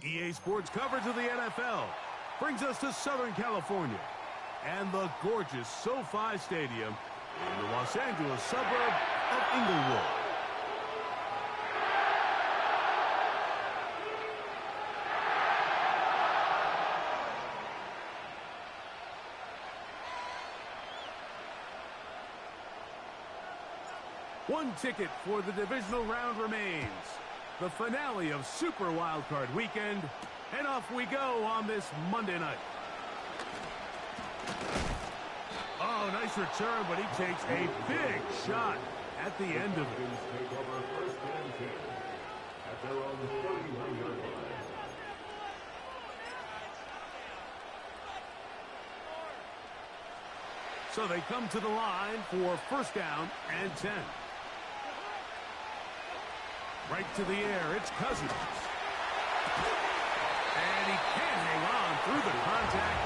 EA Sports coverage of the NFL brings us to Southern California and the gorgeous SoFi Stadium in the Los Angeles suburb of Inglewood. One ticket for the divisional round remains. The finale of Super Wildcard Weekend. And off we go on this Monday night. Oh, nice return, but he takes a big shot at the end of it. So they come to the line for first down and 10. Right to the air, it's Cousins. And he can't hang on through the contact.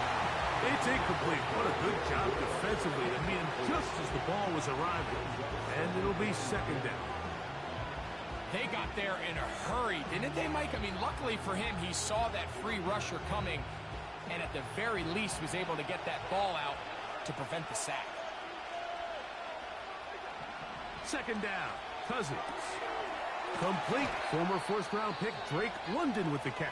It's incomplete. What a good job defensively to meet him just as the ball was arriving. And it'll be second down. They got there in a hurry, didn't they, Mike? I mean, luckily for him, he saw that free rusher coming and at the very least was able to get that ball out to prevent the sack. Second down, Cousins. Complete. Former first-round pick Drake London with the catch.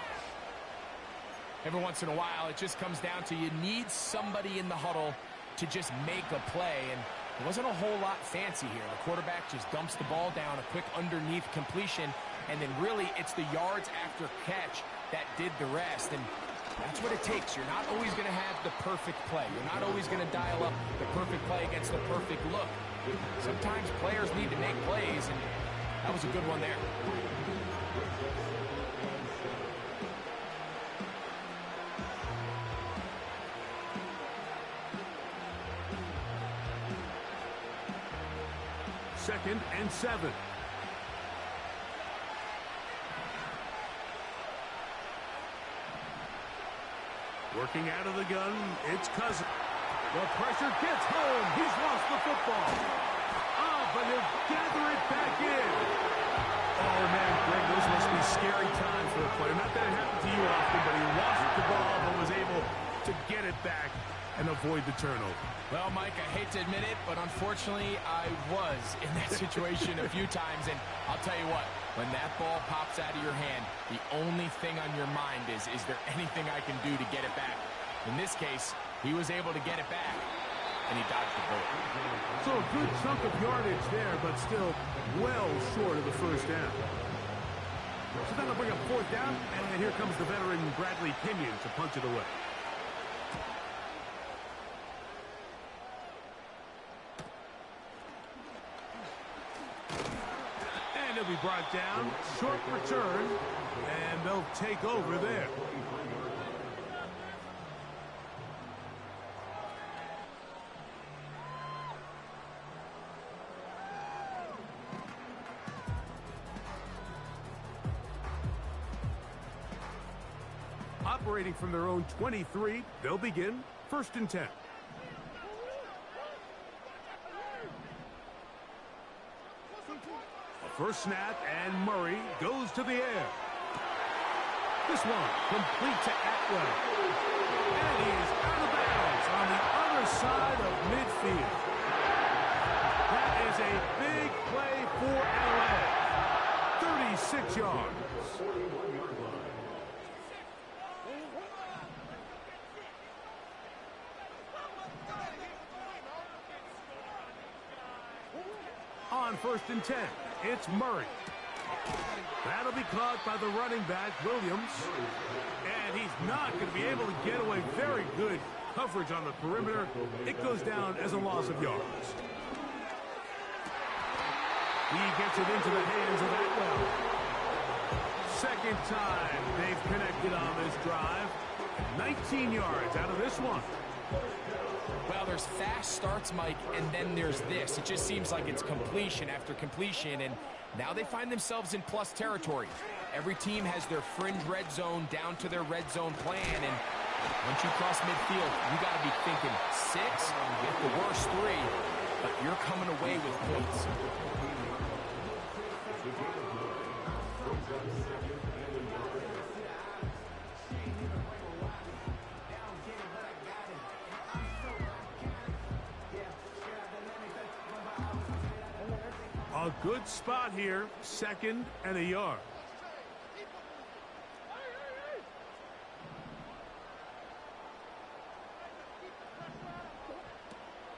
Every once in a while, it just comes down to you need somebody in the huddle to just make a play, and it wasn't a whole lot fancy here. The quarterback just dumps the ball down, a quick underneath completion, and then really it's the yards after catch that did the rest, and that's what it takes. You're not always going to have the perfect play. You're not always going to dial up the perfect play against the perfect look. Sometimes players need to make plays, and that was a good one there. Second and 7. Working out of the gun, it's Cousins. The pressure gets home. He's lost the football. Oh, but he'll gather it back in. Oh, man, Greg, those must be scary times for a player. Not that it happened to you often, but he lost the ball but was able to get it back and avoid the turnover. Well, Mike, I hate to admit it, but unfortunately, I was in that situation a few times, and I'll tell you what, when that ball pops out of your hand, the only thing on your mind is there anything I can do to get it back? In this case, he was able to get it back, and he dodged the bullet. So a good chunk of yardage there, but still well short of the first down. So that'll bring up fourth down, and here comes the veteran Bradley Pinion to punch it away. And he'll be brought down, short return, and they'll take over there. Operating from their own 23, they'll begin first and 10. A first snap, and Murray goes to the air. This one complete to Atwell. And he is out of bounds on the other side of midfield. That is a big play for LA. 36 yards. On first and 10, it's Murray. That'll be caught by the running back, Williams. And he's not going to be able to get away. Very good coverage on the perimeter. It goes down as a loss of yards. He gets it into the hands of Atwell. Second time they've connected on this drive. 19 yards out of this one. Well, there's fast starts, Mike, and then there's this. It just seems like it's completion after completion, and now they find themselves in plus territory. Every team has their fringe red zone down to their red zone plan, and once you cross midfield, you got to be thinking 6, at the worst 3, but you're coming away with points. A good spot here, 2nd and a yard.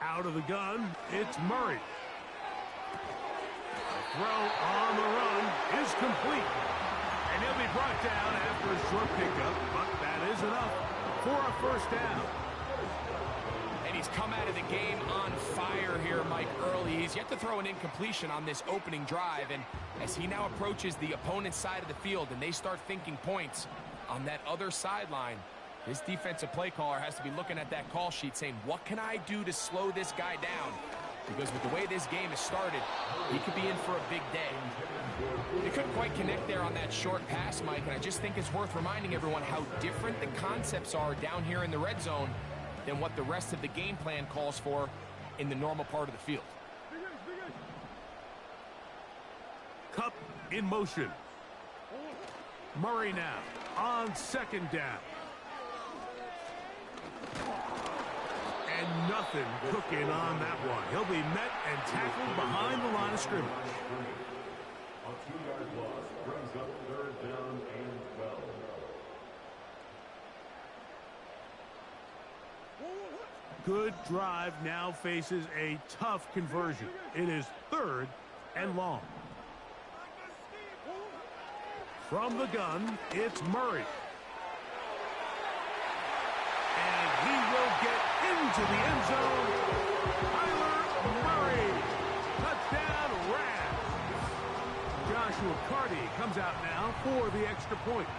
Out of the gun, it's Murray. The throw on the run is complete. And he'll be brought down after a short pickup, but that is enough for a first down. And he's come out of the game on fire here, Mike, early. He's yet to throw an incompletion on this opening drive, and as he now approaches the opponent's side of the field and they start thinking points on that other sideline, this defensive play caller has to be looking at that call sheet saying, what can I do to slow this guy down? Because with the way this game has started, he could be in for a big day. They couldn't quite connect there on that short pass, Mike, and I just think it's worth reminding everyone how different the concepts are down here in the red zone than what the rest of the game plan calls for in the normal part of the field. Cup in motion. Murray now on 2nd down. And nothing cooking on that one. He'll be met and tackled behind the line of scrimmage. A 2-yard loss brings up 3rd down and 12. Good drive now faces a tough conversion. It is 3rd and long. From the gun, it's Murray. And he will get into the end zone. Kyler Murray. Touchdown, Rams. Joshua Carty comes out now for the extra point.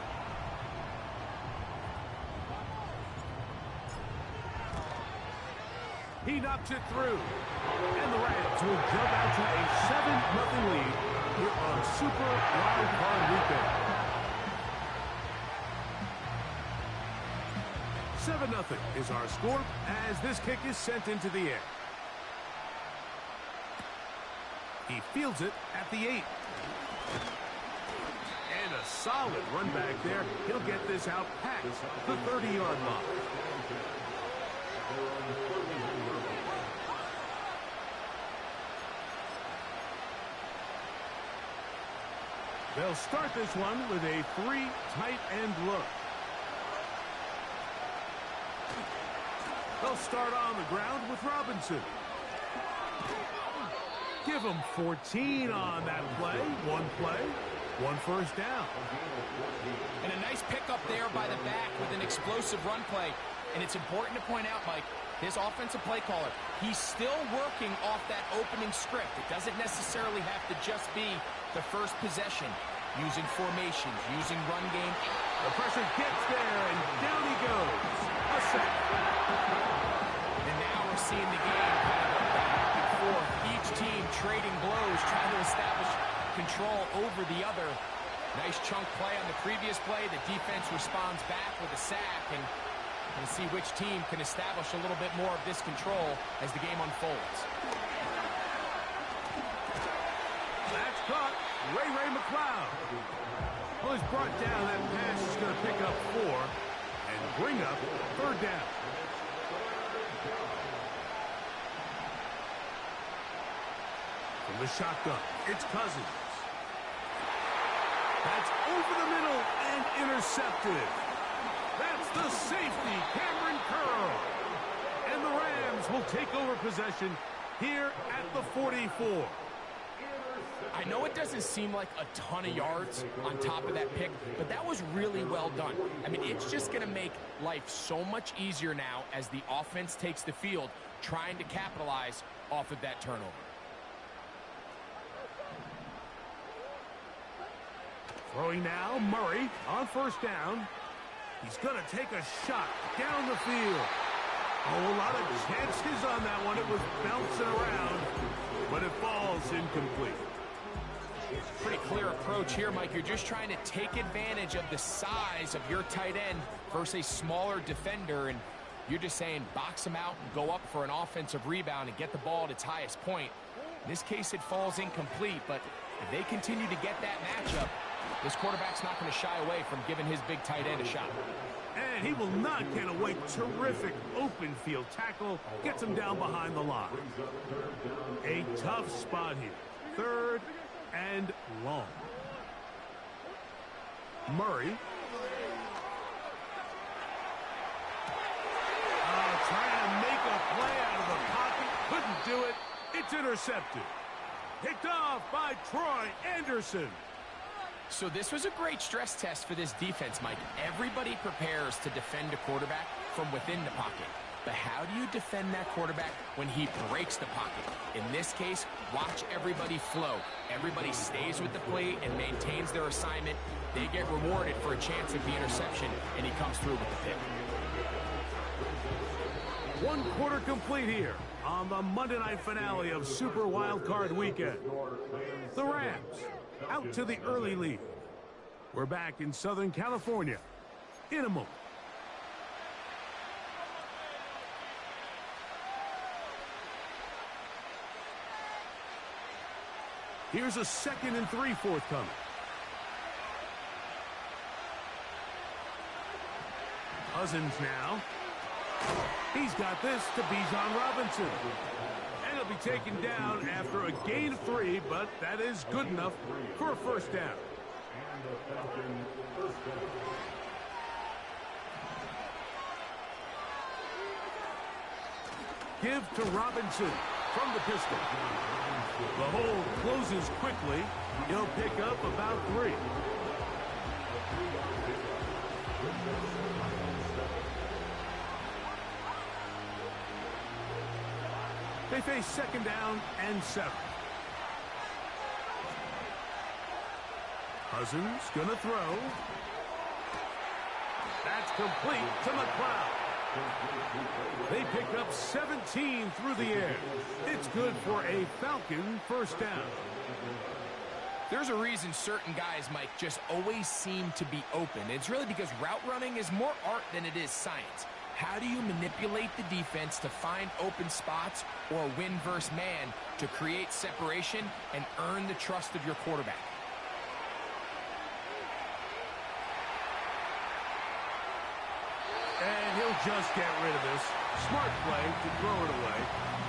He knocks it through. And the Rams will jump out to a 7-0 lead here on Super Wild Card Weekend. 7-0 is our score as this kick is sent into the air. He fields it at the 8. And a solid run back there. He'll get this out past the 30-yard line. They'll start this one with a 3 tight end look. They'll start on the ground with Robinson. Give him 14 on that play. One first down. And a nice pickup there by the back with an explosive run play. And it's important to point out, Mike, his offensive play caller, he's still working off that opening script. It doesn't necessarily have to just be the first possession. Using formations, using run game. The pressure gets there, and down he goes. A sack. And now we're seeing the game kind of back and forth. Each team trading blows, trying to establish control over the other. Nice chunk play on the previous play. The defense responds back with a sack, and we'll see which team can establish a little bit more of this control as the game unfolds. That's caught. Ray McLeod. Well, he's brought down. That pass is going to pick up 4 and bring up 3rd down. From the shotgun, it's Cousins. That's over the middle and intercepted. That's the safety, Cameron Curl. And the Rams will take over possession here at the 44. I know it doesn't seem like a ton of yards on top of that pick, but that was really well done. I mean, it's just going to make life so much easier now as the offense takes the field, trying to capitalize off of that turnover. Throwing now, Murray on first down. He's going to take a shot down the field. Oh, a lot of chances on that one. It was bouncing around, but it falls incomplete. Pretty clear approach here, Mike. You're just trying to take advantage of the size of your tight end versus a smaller defender, and you're just saying box him out and go up for an offensive rebound and get the ball at its highest point. In this case, it falls incomplete, but if they continue to get that matchup, this quarterback's not going to shy away from giving his big tight end a shot. And he will not get away. Terrific open field tackle. Gets him down behind the line. A tough spot here. third and long. Murray. Trying to make a play out of the pocket. Couldn't do it. It's intercepted. Picked off by Troy Anderson. So this was a great stress test for this defense, Mike. Everybody prepares to defend a quarterback from within the pocket. But how do you defend that quarterback when he breaks the pocket? In this case, watch everybody flow. Everybody stays with the play and maintains their assignment. They get rewarded for a chance at the interception, and he comes through with the pick. 1 quarter complete here on the Monday night finale of Super Wild Card Weekend. The Rams out to the early lead. We're back in Southern California in a moment. Here's a 2nd and 3 forthcoming. Cousins now. He's got this to Bijan Robinson. And he'll be taken down after a gain of 3, but that is good enough for a first down. Give to Robinson from the pistol. The hole closes quickly. He'll pick up about 3. They face 2nd down and 7. Cousins gonna throw. That's complete to McLeod. They pick up 17 through the air. It's good for a Falcon first down. There's a reason certain guys, Mike, just always seem to be open. It's really because route running is more art than it is science. How do you manipulate the defense to find open spots or win versus man to create separation and earn the trust of your quarterback? And he'll just get rid of this. Smart play to throw it away,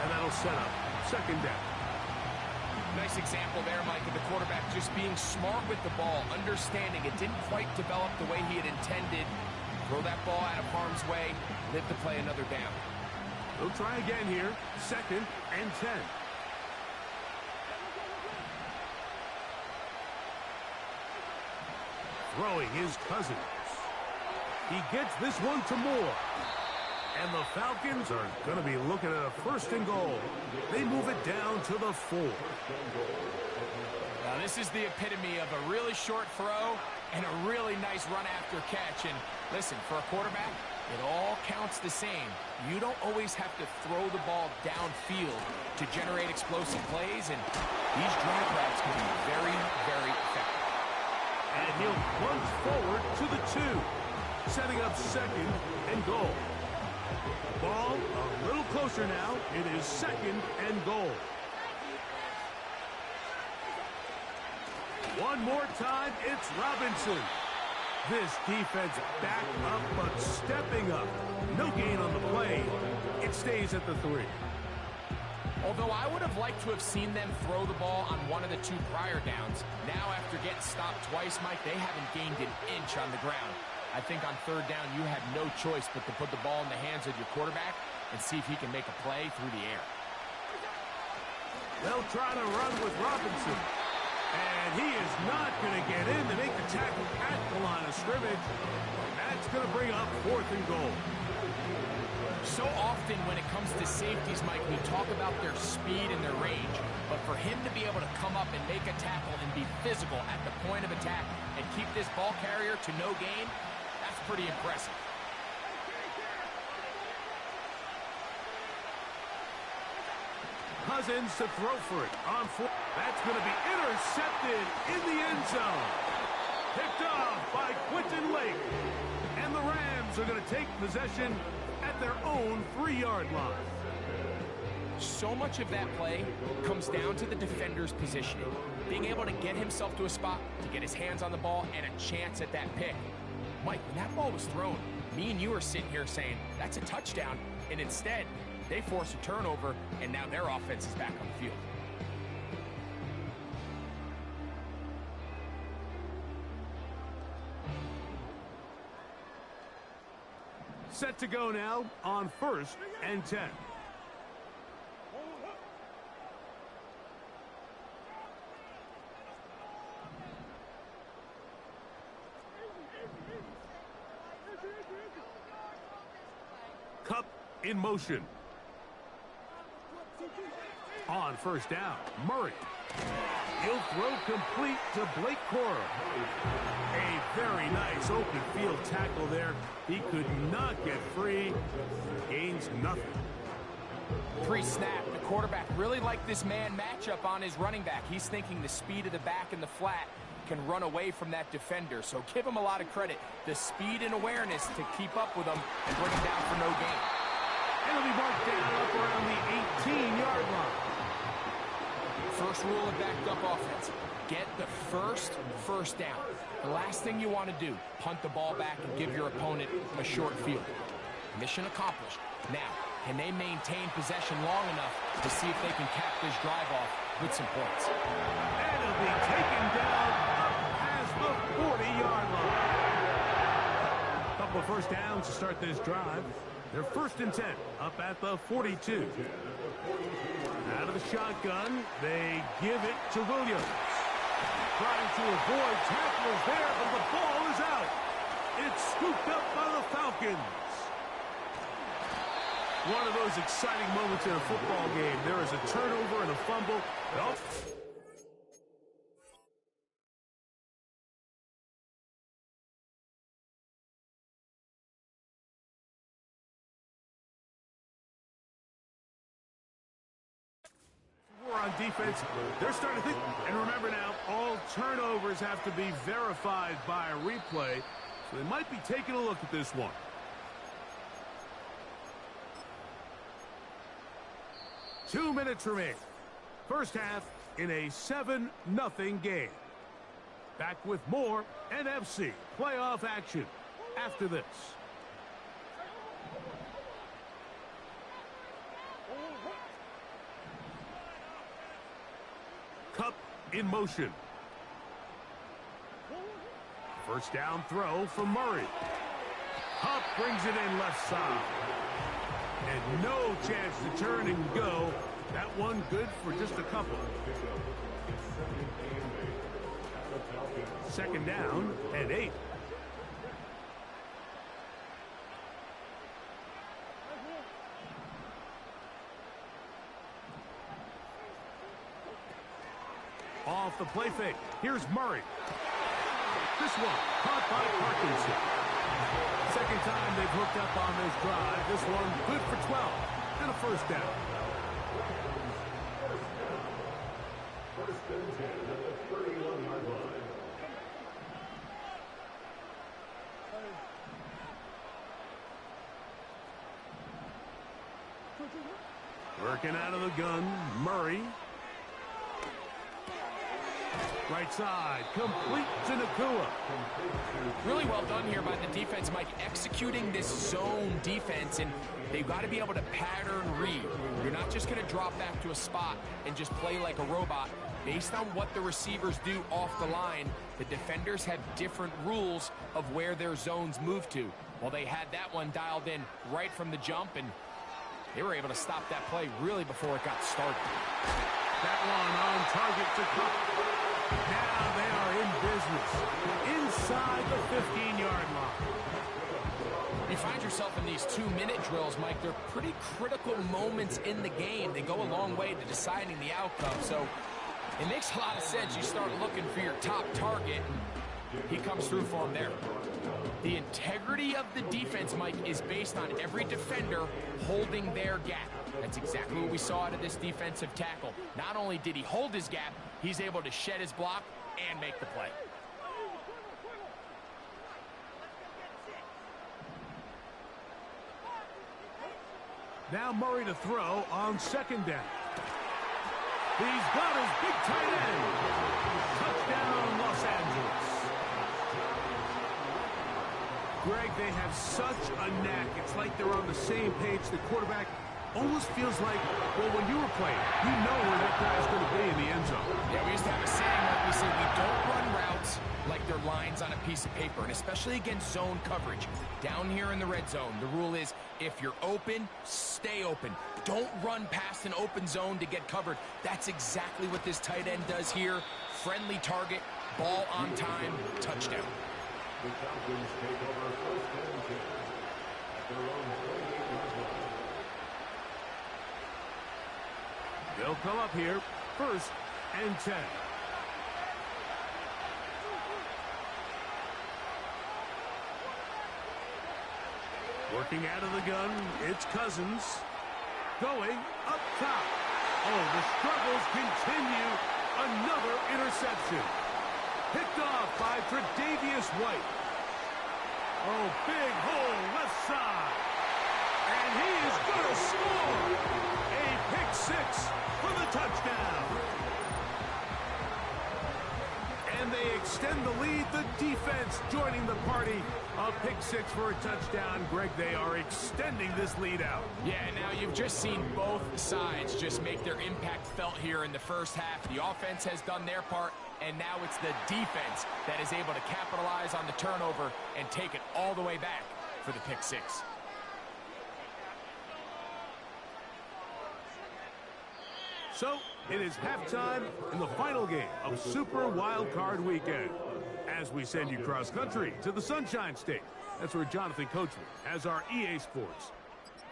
and that'll set up 2nd down. Nice example there, Mike, of the quarterback just being smart with the ball, understanding it didn't quite develop the way he had intended. Throw that ball out of harm's way, live to play another down. He'll try again here, 2nd and 10. Throwing his Cousins. He gets this one to Moore. And the Falcons are going to be looking at a 1st and goal. They move it down to the 4. Now this is the epitome of a really short throw and a really nice run after catch. And listen, for a quarterback, it all counts the same. You don't always have to throw the ball downfield to generate explosive plays, and these drag routes can be very, very effective. And he'll plunge forward to the 2, setting up 2nd and goal. Ball a little closer now. It is 2nd and goal. One more time, it's Robinson. This defense back up, but stepping up. No gain on the play. It stays at the 3. Although I would have liked to have seen them throw the ball on one of the 2 prior downs, now after getting stopped twice, Mike, they haven't gained an inch on the ground. I think on 3rd down, you have no choice but to put the ball in the hands of your quarterback and see if he can make a play through the air. They'll try to run with Robinson. And he is not going to get in to make the tackle at the line of scrimmage. That's going to bring up 4th and goal. So often when it comes to safeties, Mike, we talk about their speed and their range. But for him to be able to come up and make a tackle and be physical at the point of attack and keep this ball carrier to no gain, that's pretty impressive. Cousins to throw for it on 4. That's going to be intercepted in the end zone. Picked off by Quentin Lake. And the Rams are going to take possession at their own 3-yard line. So much of that play comes down to the defender's positioning. Being able to get himself to a spot, to get his hands on the ball, and a chance at that pick. Mike, when that ball was thrown, me and you are sitting here saying, that's a touchdown. And instead, they force a turnover, and now their offense is back on the field. Set to go now on 1st and 10. Cup in motion. On 1st down, Murray. He'll throw complete to Blake Corum. A very nice open field tackle there. He could not get free. Gains nothing. Pre-snap, the quarterback really liked this man matchup on his running back. He's thinking the speed of the back in the flat can run away from that defender. So give him a lot of credit. The speed and awareness to keep up with him and bring him down for no gain. It'll be marked down up around the 18-yard line. First rule of backed up offense, get the first down. The last thing you want to do, punt the ball back and give your opponent a short field. Mission accomplished. Now, can they maintain possession long enough to see if they can cap this drive off with some points? And it'll be taken down up past the 40-yard line. Couple of first downs to start this drive. They're 1st and 10, up at the 42. Out of the shotgun, they give it to Williams. Trying to avoid tacklers there, but the ball is out. It's scooped up by the Falcons. One of those exciting moments in a football game. There is a turnover and a fumble. On defense, they're starting to think, and remember now, all turnovers have to be verified by a replay, so they might be taking a look at this one. Two minutes remain. First half in a 7-0 game. Back with more NFC playoff action after this. Cup in motion. First down throw from Murray. Cup brings it in left side. And no chance to turn and go. That one good for just a couple. Second down and 8. Off the play fake. Here's Murray. This one caught by Parkinson. Second time they've hooked up on this drive. This one good for 12 and a first down. First and 10 at the 31-yard line. Working out of the gun, Murray. Right side, complete to Nakua. Really well done here by the defense, Mike, executing this zone defense, and they've got to be able to pattern read. You're not just going to drop back to a spot and just play like a robot. Based on what the receivers do off the line, the defenders have different rules of where their zones move to. Well, they had that one dialed in right from the jump, and they were able to stop that play really before it got started. That one on target to Cook. Now they are in business inside the 15-yard line. You find yourself in these 2-minute drills, Mike. They're pretty critical moments in the game. They go a long way to deciding the outcome. So it makes a lot of sense. You start looking for your top target, and he comes through for him there. The integrity of the defense, Mike, is based on every defender holding their gap. That's exactly what we saw out of this defensive tackle. Not only did he hold his gap, he's able to shed his block and make the play. Now Murray to throw on second down. He's got his big tight end. Touchdown, Los Angeles. Greg, they have such a knack. It's like they're on the same page. The quarterback almost feels like, well, when you were playing, you know where that guy's going to be in the end zone. Yeah, we used to have a saying where we say we don't run routes like they're lines on a piece of paper, and especially against zone coverage. Down here in the red zone, the rule is if you're open, stay open. Don't run past an open zone to get covered. That's exactly what this tight end does here. Friendly target, ball on time, touchdown. The Falcons take over first and 10 at their own 28-yard line. They'll come up here, first and 10. Working out of the gun, it's Cousins. Going up top. Oh, the struggles continue. Another interception. Picked off by Tre'Davious White. Oh, big hole left side. And he is going to score. A pick six for the touchdown. And they extend the lead. The defense joining the party. A pick six for a touchdown. Greg, they are extending this lead out. Yeah, now you've just seen both sides just make their impact felt here in the first half. The offense has done their part, and now it's the defense that is able to capitalize on the turnover and take it all the way back for the pick six. So, it is halftime in the final game of Super Wild Card Weekend. As we send you cross-country to the Sunshine State. That's where Jonathan Coachman has our EA Sports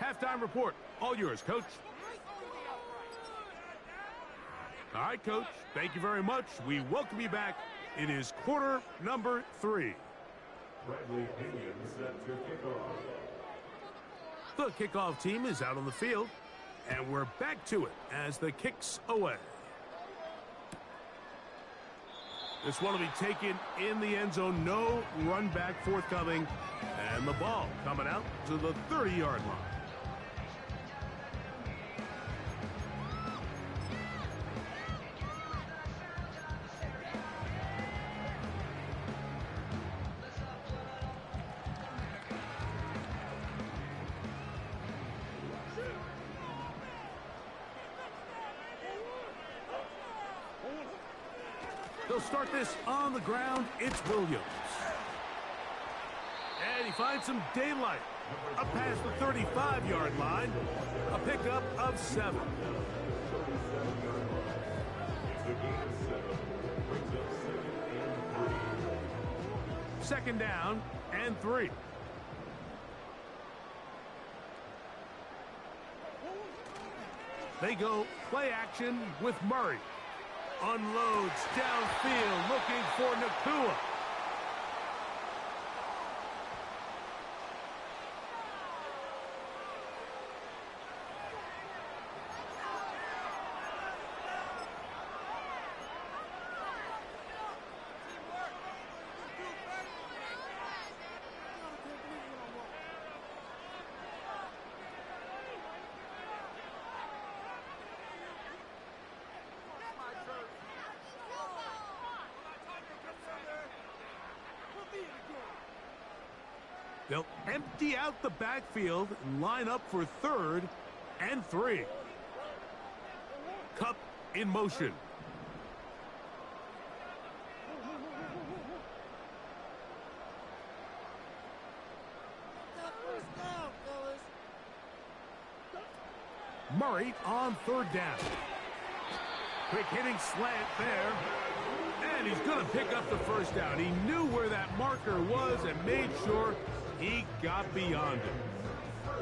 halftime report. All yours, Coach. All right, Coach. Thank you very much. We welcome you back. It is quarter number 3. Bradley Pinion set to kick off. The kickoff team is out on the field, and we're back to it as the kick's away. This one will be taken in the end zone. No run back forthcoming. And the ball coming out to the 30-yard line. They'll start this on the ground. It's Williams. And he finds some daylight. Up past the 35-yard line. A pickup of 7. Second down and 3. They go play action with Murray. Unloads downfield, looking for Nakua. They'll empty out the backfield and line up for 3rd and 3. Cup in motion. Murray on 3rd down. Quick hitting slant there. And he's going to pick up the first down. He knew where that marker was and made sure he got beyond it.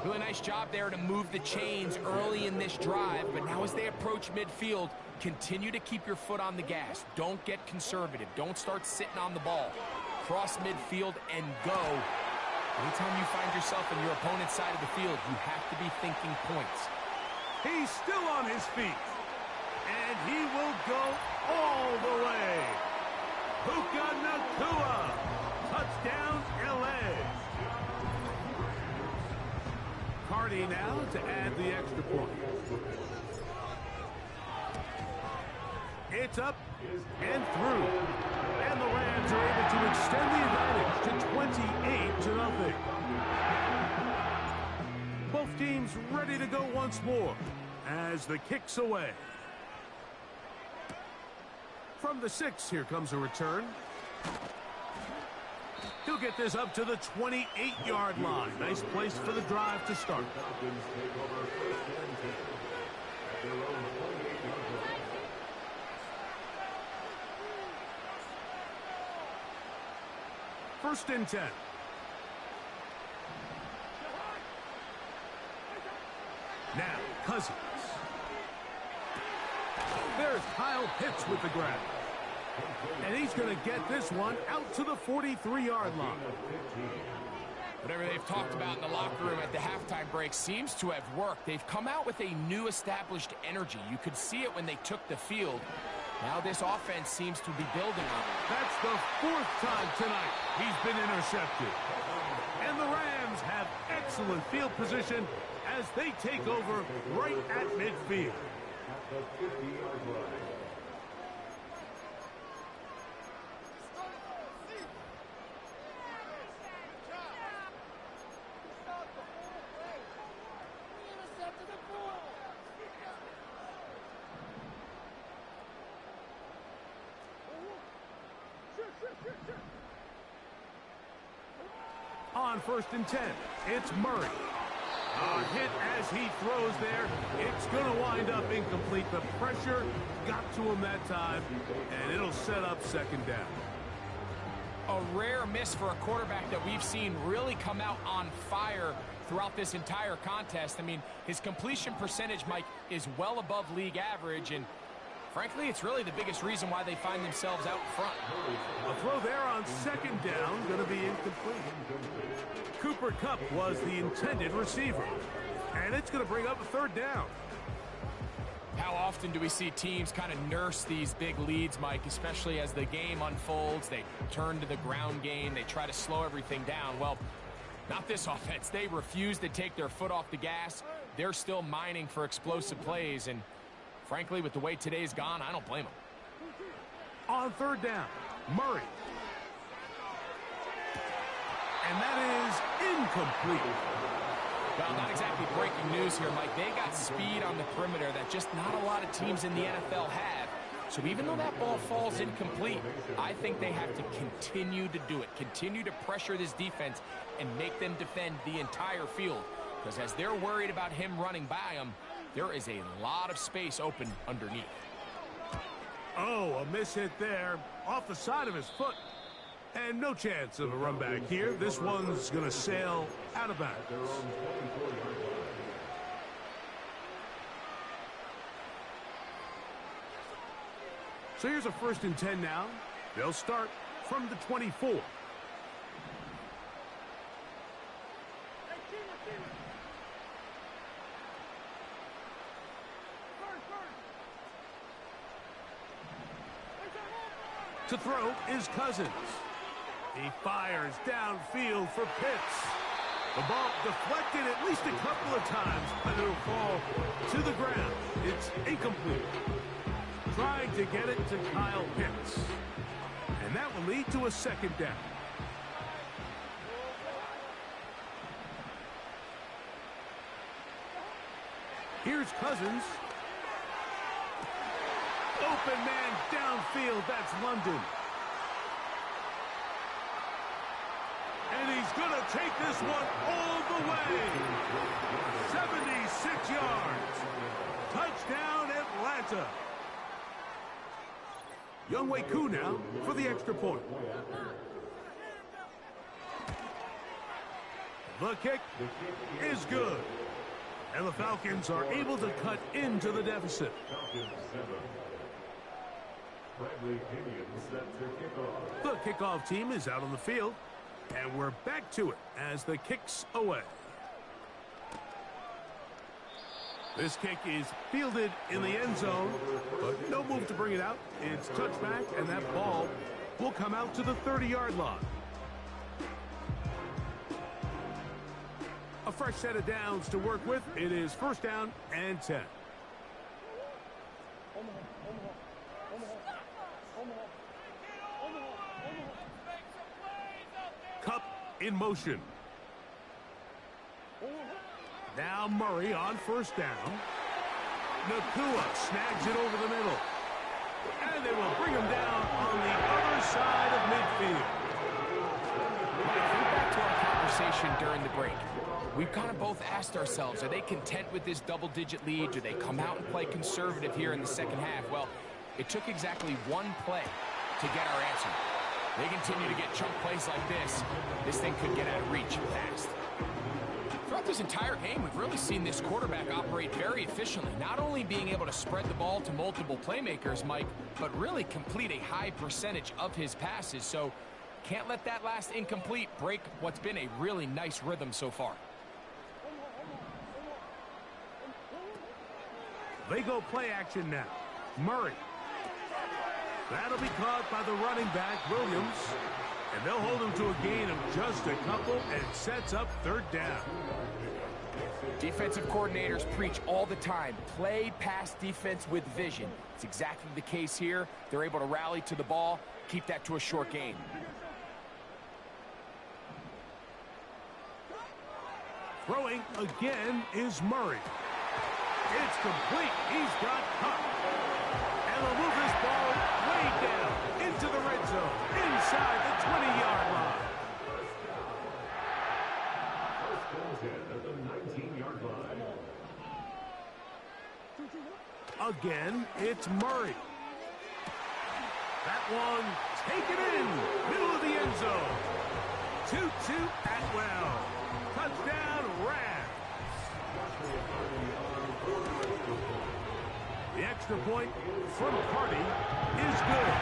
Really nice job there to move the chains early in this drive, but now as they approach midfield, continue to keep your foot on the gas. Don't get conservative. Don't start sitting on the ball. Cross midfield and go. Anytime you find yourself on your opponent's side of the field, you have to be thinking points. He's still on his feet. And he will go all the way. Puka Nakua. Touchdown, L.A. Cardi now to add the extra point. It's up and through. And the Rams are able to extend the advantage to 28-0. Both team's ready to go once more as the kick's away. From the 6, here comes a return. He'll get this up to the 28-yard line. Nice place for the drive to start. Falcons take over first and 10 at their own 28-yard line. First and 10. Now, Cousins. There's Kyle Pitts with the grab. And he's going to get this one out to the 43-yard line. Whatever they've talked about in the locker room at the halftime break seems to have worked. They've come out with a new established energy. You could see it when they took the field. Now this offense seems to be building on it. That's the 4th time tonight he's been intercepted. And the Rams have excellent field position as they take over right at midfield. At the 50-yard line. On first and 10, it's Murray. A hit as he throws there. It's going to wind up incomplete. The pressure got to him that time, and it'll set up second down. A rare miss for a quarterback that we've seen really come out on fire throughout this entire contest. I mean, his completion percentage, Mike, is well above league average, and frankly, it's really the biggest reason why they find themselves out front. A throw there on second down, going to be incomplete. Cooper Kupp was the intended receiver, and it's going to bring up a third down. How often do we see teams kind of nurse these big leads, Mike, especially as the game unfolds? They turn to the ground game. They try to slow everything down. Well, not this offense. They refuse to take their foot off the gas. They're still mining for explosive plays, and frankly, with the way today's gone, I don't blame them. On third down, Murray. And that is incomplete. Well, not exactly breaking news here, Mike. They got speed on the perimeter that just not a lot of teams in the NFL have. So even though that ball falls incomplete, I think they have to continue to do it. Continue to pressure this defense and make them defend the entire field. Because as they're worried about him running by them, there is a lot of space open underneath. Oh, a miss hit there off the side of his foot. And no chance of a run back here. This one's going to sail out of bounds. So here's a first and 10 now. They'll start from the 24. To throw is Cousins. He fires downfield for Pitts. The ball deflected at least a couple of times, but it'll fall to the ground. It's incomplete. Trying to get it to Kyle Pitts. And that will lead to a second down. Here's Cousins. Open man downfield, that's London. And he's going to take this one all the way. 76 yards. Touchdown, Atlanta. Younghoe Koo now for the extra point. The kick is good. And the Falcons are able to cut into the deficit. The kickoff team is out on the field, and we're back to it as the kick's away. This kick is fielded in the end zone, but no move to bring it out. It's touchback, and that ball will come out to the 30-yard line. A fresh set of downs to work with. It is first down and 10. Kupp in motion. Now Murray on first down. Nakua snags it over the middle. And they will bring him down on the other side of midfield. Think back to our conversation during the break. We've kind of both asked ourselves, are they content with this double-digit lead? Do they come out and play conservative here in the second half? Well, it took exactly one play to get our answer. They continue to get chunk plays like this. This thing could get out of reach fast. Throughout this entire game, we've really seen this quarterback operate very efficiently, not only being able to spread the ball to multiple playmakers, Mike, but really complete a high percentage of his passes. So can't let that last incomplete break what's been a really nice rhythm so far. They go play action now. Murray. That'll be caught by the running back, Williams. And they'll hold him to a gain of just a couple, and it sets up third down. Defensive coordinators preach all the time, play pass defense with vision. It's exactly the case here. They're able to rally to the ball, keep that to a short gain. Throwing again is Murray. It's complete. He's got caught. And they'll move this ball way down into the red zone, inside the 20-yard line. At the 19-yard line. Again, it's Murray. That one taken in, middle of the end zone. 2-2 Atwell. Touchdown, Rams. The extra point from Hardy is good.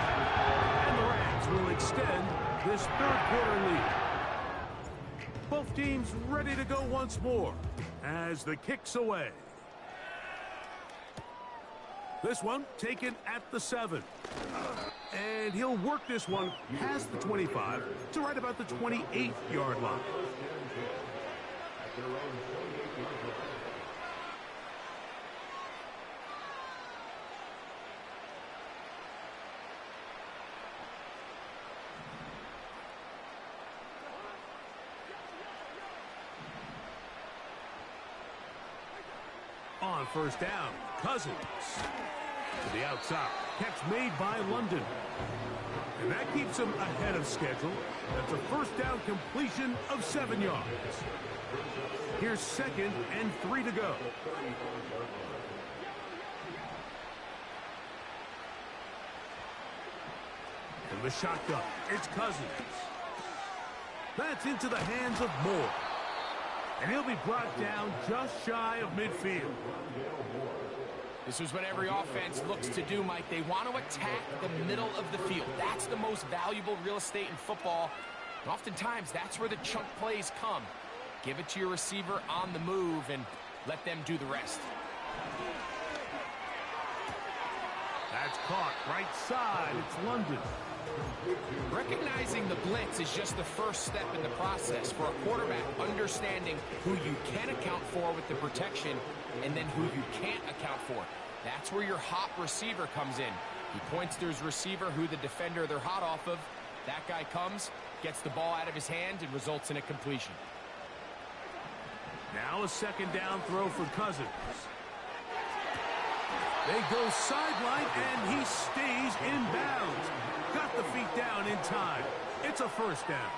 And the Rams will extend this third quarter lead. Both teams ready to go once more as the kick's away. This one taken at the 7. And he'll work this one past the 25 to right about the 28-yard line. On first down, Cousins to the outside. Catch made by London. And that keeps him ahead of schedule. That's a first down completion of 7 yards. Here's 2nd and 3 to go. And the shotgun, it's Cousins. That's into the hands of Moore. And he'll be brought down just shy of midfield. This is what every offense looks to do, Mike. They want to attack the middle of the field. That's the most valuable real estate in football. And oftentimes, that's where the chunk plays come. Give it to your receiver on the move and let them do the rest. That's caught right side. It's London. Recognizing the blitz is just the first step in the process for a quarterback, understanding who you can account for with the protection and then who you can't account for. That's where your hot receiver comes in. He points to his receiver, who the defender they're hot off of. That guy comes, gets the ball out of his hand, and results in a completion. Now a second down throw for Cousins. They go sideline, and he stays in bounds. Got the feet down in time. It's a first down.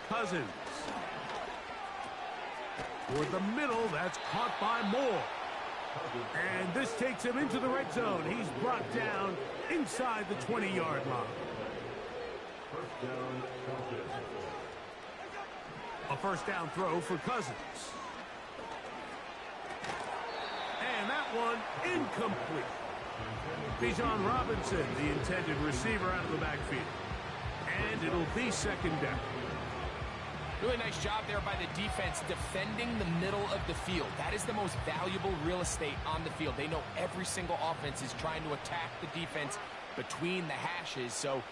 Cousins. Toward the middle, that's caught by Moore. And this takes him into the red zone. He's brought down inside the 20-yard line. A first down throw for Cousins. And that one incomplete. Bijan Robinson, the intended receiver, out of the backfield. And it'll be second down. Really nice job there by the defense defending the middle of the field. That is the most valuable real estate on the field. They know every single offense is trying to attack the defense between the hashes. So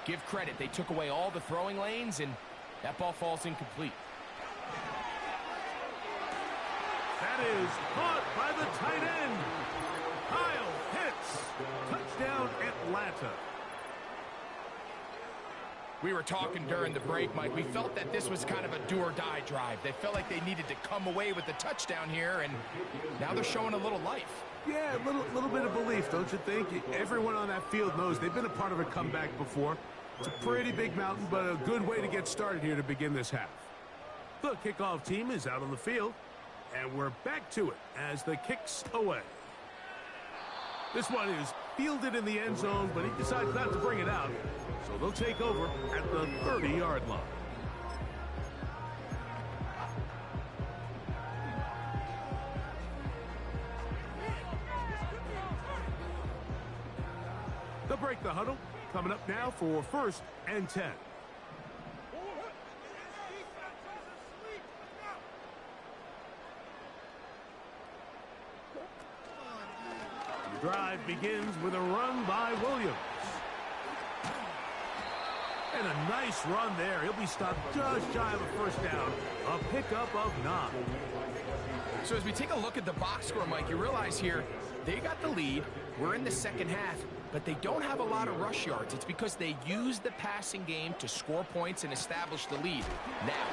give credit. They took away all the throwing lanes, and that ball falls incomplete. That is caught by the tight end. Kyle Pitts. hits. Touchdown, Atlanta. We were talking during the break, Mike. We felt that this was kind of a do-or-die drive. They felt like they needed to come away with the touchdown here, and now they're showing a little life. Yeah, a little bit of belief, don't you think? Everyone on that field knows they've been a part of a comeback before. It's a pretty big mountain, but a good way to get started here to begin this half. The kickoff team is out on the field, and we're back to it as the kick's away. This one is fielded in the end zone, but he decides not to bring it out. So they'll take over at the 30-yard line. They'll break the huddle. Coming up now for 1st and 10. The drive begins with a run by Williams. And a nice run there. He'll be stopped just shy of a first down. A pickup of 9. So as we take a look at the box score, Mike, you realize here they got the lead. We're in the second half, but they don't have a lot of rush yards. It's because they use the passing game to score points and establish the lead. Now,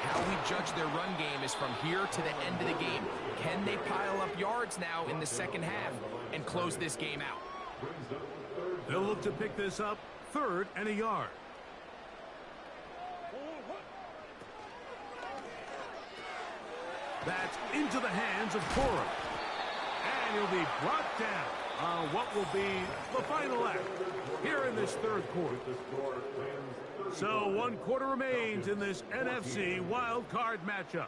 how we judge their run game is from here to the end of the game. Can they pile up yards now in the second half and close this game out? They'll look to pick this up 3rd and a yard. That's into the hands of Cora. And he'll be brought down on what will be the final act here in this 3rd quarter. So 1 quarter remains in this NFC wild card matchup.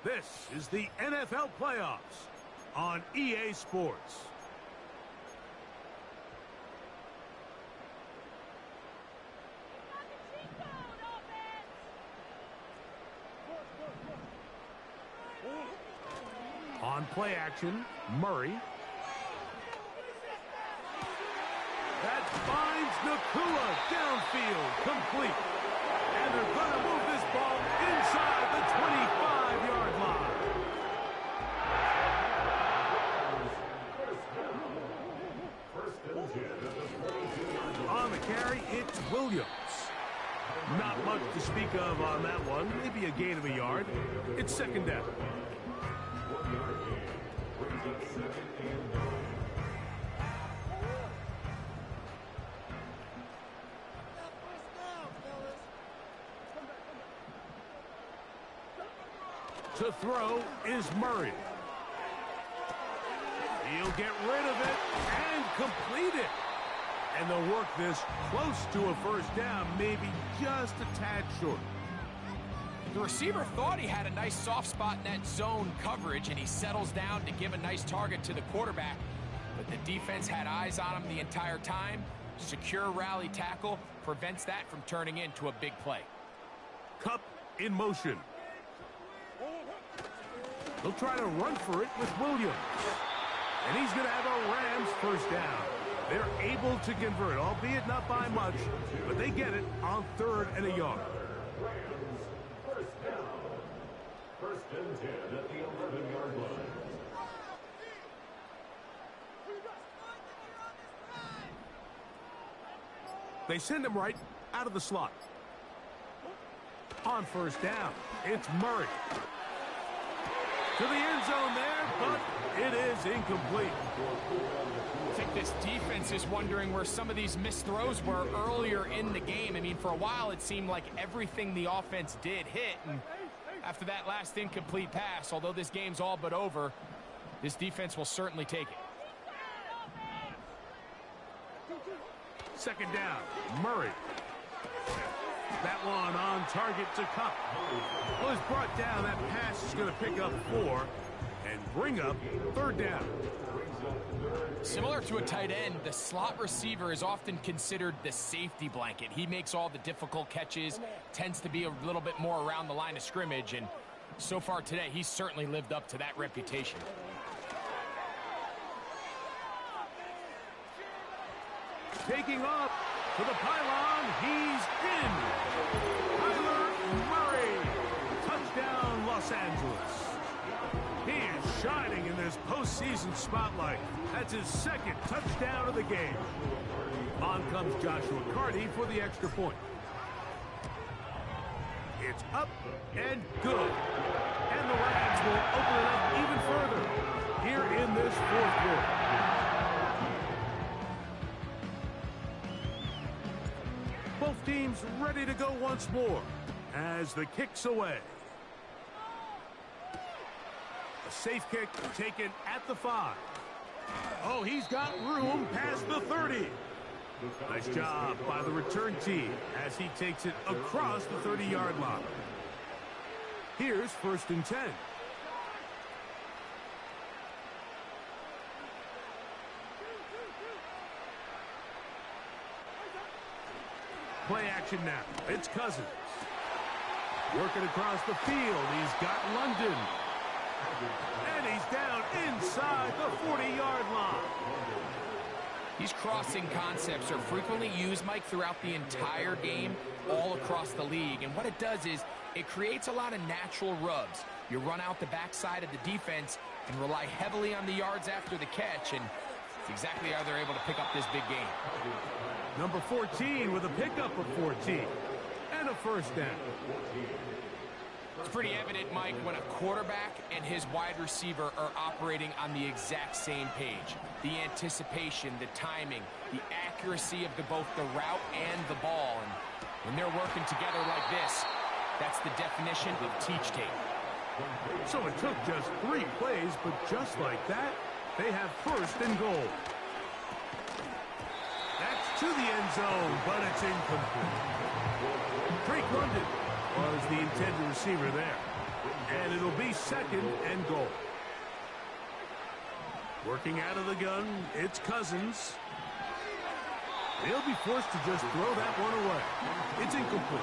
This is the NFL playoffs on EA Sports. On play action, Murray. That finds Nakua downfield, complete. And they're going to move this ball inside the 25-yard line. On the carry, it's Williams. Not much to speak of on that one. Maybe a gain of a yard. It's 2nd down. To throw is Murray. He'll get rid of it and complete it. And they'll work this close to a first down, maybe just a tad short. The receiver thought he had a nice soft spot in that zone coverage, and he settles down to give a nice target to the quarterback. But the defense had eyes on him the entire time. Secure rally tackle prevents that from turning into a big play. Cup in motion. They'll try to run for it with Williams. And he's going to have a Rams first down. They're able to convert, albeit not by much, but they get it on 3rd and a yard. First and 10 at the 11-yard line. They send him right out of the slot. On first down, it's Murray. To the end zone there, but it is incomplete. I think this defense is wondering where some of these missed throws were earlier in the game. I mean, for a while it seemed like everything the offense did hit, and after that last incomplete pass, although this game's all but over, this defense will certainly take it. 2nd down, Murray. That one on target to Cup. Well, it's brought down. That pass is going to pick up 4 and bring up 3rd down. Similar to a tight end, the slot receiver is often considered the safety blanket. He makes all the difficult catches, tends to be a little bit more around the line of scrimmage, and so far today, he's certainly lived up to that reputation. Taking off to the pylon, he's in. Kyler Murray, touchdown Los Angeles. He is shining in this postseason spotlight. That's his second touchdown of the game. On comes Joshua Carty for the extra point. It's up and good. And the Rams will open it up even further here in this fourth quarter. Both teams ready to go once more as the kick's away. A safe kick taken at the 5. Oh, he's got room past the 30. Nice job by the return team as he takes it across the 30-yard line. Here's 1st and 10. Play action now. It's Cousins. Working across the field. He's got London. And he's down inside the 40-yard line. These crossing concepts are frequently used, Mike, throughout the entire game, all across the league. And what it does is it creates a lot of natural rubs. You run out the backside of the defense and rely heavily on the yards after the catch, and it's exactly how they're able to pick up this big game. Number 14 with a pickup of 14 and a 1st down. It's pretty evident, Mike, when a quarterback and his wide receiver are operating on the exact same page. The anticipation, the timing, the accuracy of both the route and the ball. And when they're working together like this, that's the definition of teach tape. So it took just 3 plays, but just like that, they have 1st and goal. That's to the end zone, but it's incomplete. Drake London was the intended receiver there. And it'll be 2nd and goal. Working out of the gun, it's Cousins. He'll be forced to just throw that one away. It's incomplete.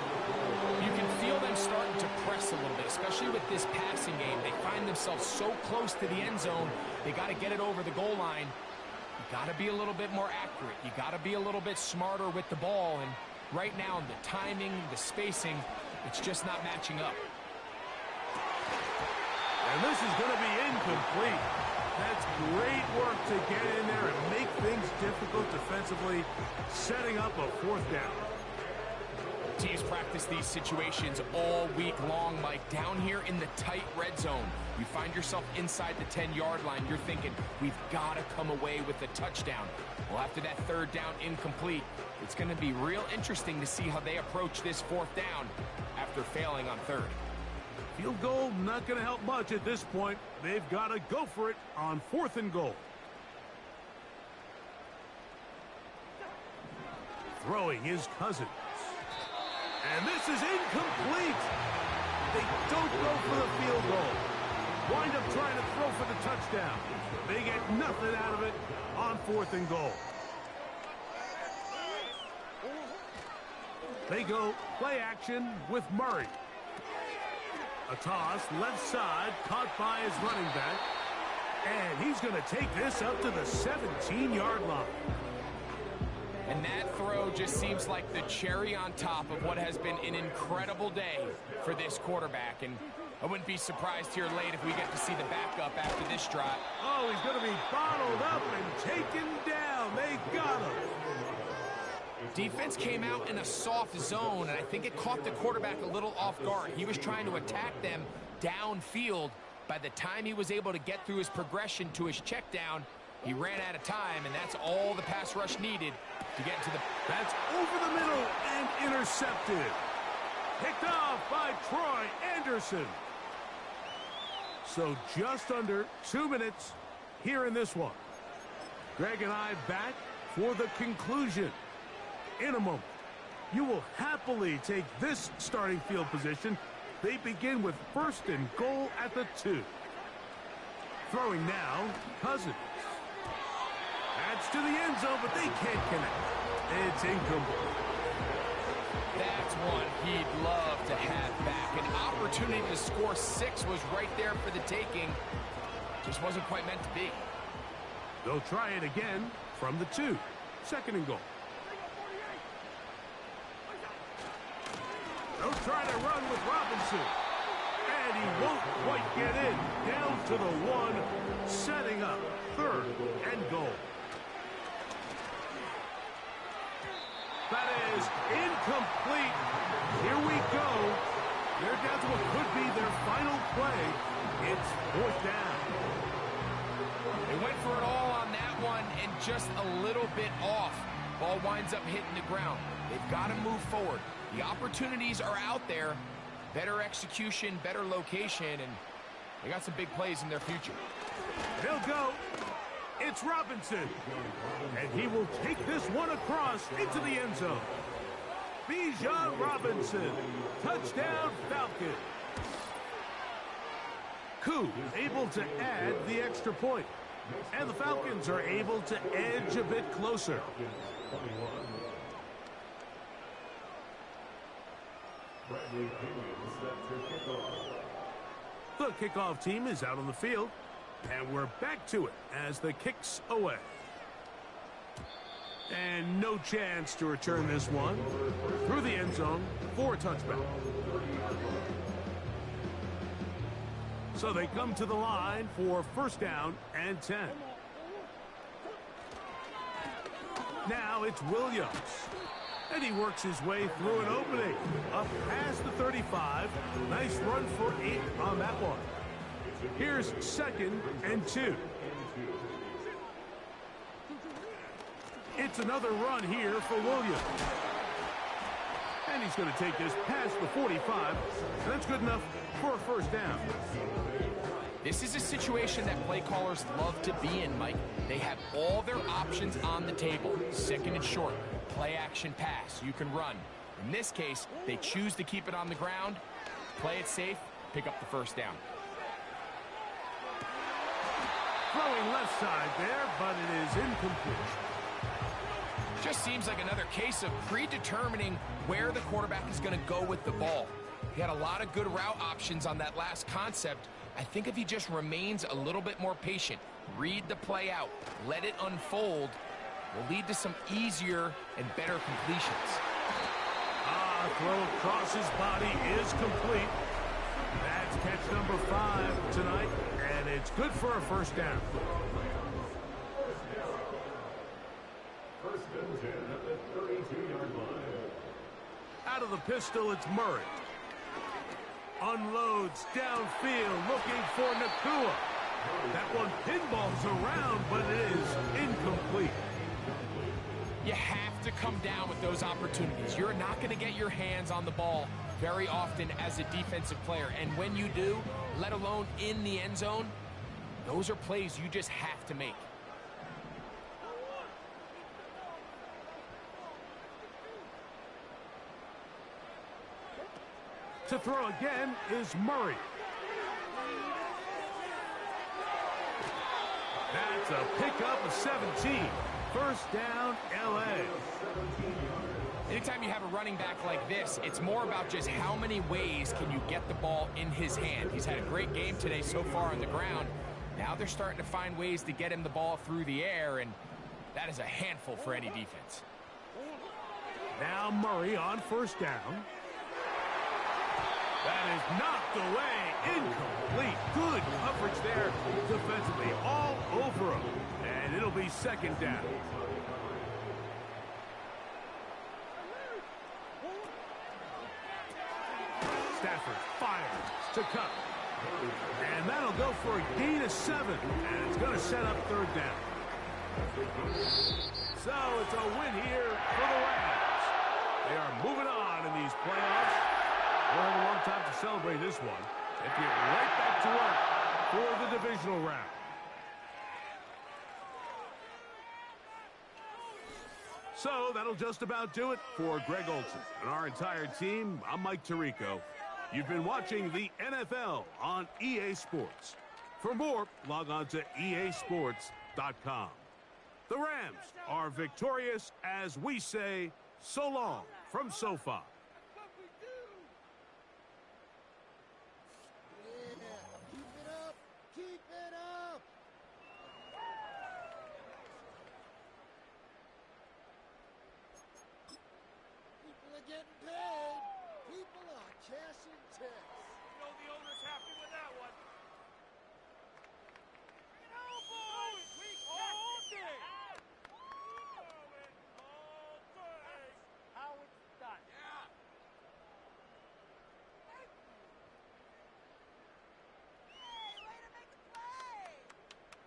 You can feel them starting to press a little bit, especially with this passing game. They find themselves so close to the end zone, they got to get it over the goal line. You got to be a little bit more accurate. You got to be a little bit smarter with the ball. And right now, the timing, the spacing, it's just not matching up. And this is going to be incomplete. That's great work to get in there and make things difficult defensively, setting up a 4th down. Teams practice these situations all week long, Mike. Down here in the tight red zone, you find yourself inside the 10-yard line. You're thinking, we've got to come away with a touchdown. Well, after that 3rd down incomplete, it's going to be real interesting to see how they approach this 4th down after failing on 3rd. Field goal not going to help much at this point. They've got to go for it on 4th and goal. Throwing is Cousins. And this is incomplete. They don't go for the field goal. Wind up trying to throw for the touchdown. They get nothing out of it on 4th and goal. They go play action with Murray. A toss left side caught by his running back. And he's going to take this up to the 17-yard line. And that throw just seems like the cherry on top of what has been an incredible day for this quarterback. And I wouldn't be surprised here late if we get to see the backup after this drive. Oh, he's going to be bottled up and taken down. They got him. Defense came out in a soft zone, and I think it caught the quarterback a little off guard. He was trying to attack them downfield. By the time he was able to get through his progression to his check down, he ran out of time, and that's all the pass rush needed to get to the... That's over the middle and intercepted. Picked off by Troy Anderson. So just under 2 minutes here in this one. Greg and I back for the conclusion. In a moment, you will happily take this starting field position. They begin with 1st and goal at the 2. Throwing now, Cousins. That's to the end zone, but they can't connect. It's incomplete. That's one he'd love to have back. An opportunity to score 6 was right there for the taking. Just wasn't quite meant to be. They'll try it again from the 2. 2nd and goal. They'll try to run with Robinson. And he won't quite get in. Down to the 1, setting up 3rd and goal. That is incomplete. Here we go. They're down to what could be their final play. It's 4th down. They went for it all on that one and just a little bit off. Ball winds up hitting the ground. They've got to move forward. The opportunities are out there. Better execution, better location, and they got some big plays in their future. They'll go. It's Robinson. And he will take this one across into the end zone. Bijan Robinson. Touchdown, Falcons. Koo able to add the extra point. And the Falcons are able to edge a bit closer. The kickoff team is out on the field. And we're back to it as the kick's away. And no chance to return this one. Through the end zone for a touchback. So they come to the line for 1st down and 10. Now it's Williams. And he works his way through an opening. Up past the 35. Nice run for 8 on that one. Here's 2nd and 2. It's another run here for Williams. And he's going to take this past the 45. And that's good enough for a 1st down. This is a situation that play callers love to be in, Mike. They have all their options on the table. 2nd and short, play action pass, you can run. In this case, they choose to keep it on the ground, play it safe, pick up the 1st down. Throwing left side there, but it is incomplete. Just seems like another case of predetermining where the quarterback is going to go with the ball. He had a lot of good route options on that last concept. I think if he just remains a little bit more patient, read the play out, let it unfold, will lead to some easier and better completions. Throw across his body is complete. That's catch number 5 tonight, and it's good for a 1st down. 1st and 10 at the 32-yard line. Out of the pistol, it's Murray. Unloads downfield, looking for Nakua. That one pinballs around, but it is incomplete. You have to come down with those opportunities. You're not going to get your hands on the ball very often as a defensive player. And when you do, let alone in the end zone, those are plays you just have to make. To throw again is Murray. That's a pickup of 17. 1st down, L.A. Anytime you have a running back like this, it's more about just how many ways can you get the ball in his hand. He's had a great game today so far on the ground. Now they're starting to find ways to get him the ball through the air, and that is a handful for any defense. Now Murray on 1st down. That is knocked away. Incomplete. Good coverage there defensively. All over him. And it'll be 2nd down. Stafford fires to cut. And that'll go for a gain of 7. And it's going to set up 3rd down. So it's a win here for the Rams. They are moving on in these playoffs. We'll have a long time to celebrate this one. They get right back to work for the divisional round. So that'll just about do it for Greg Olson and our entire team. I'm Mike Tirico. You've been watching the NFL on EA Sports. For more, log on to easports.com. The Rams are victorious as we say so long from SoFi. Getting paid.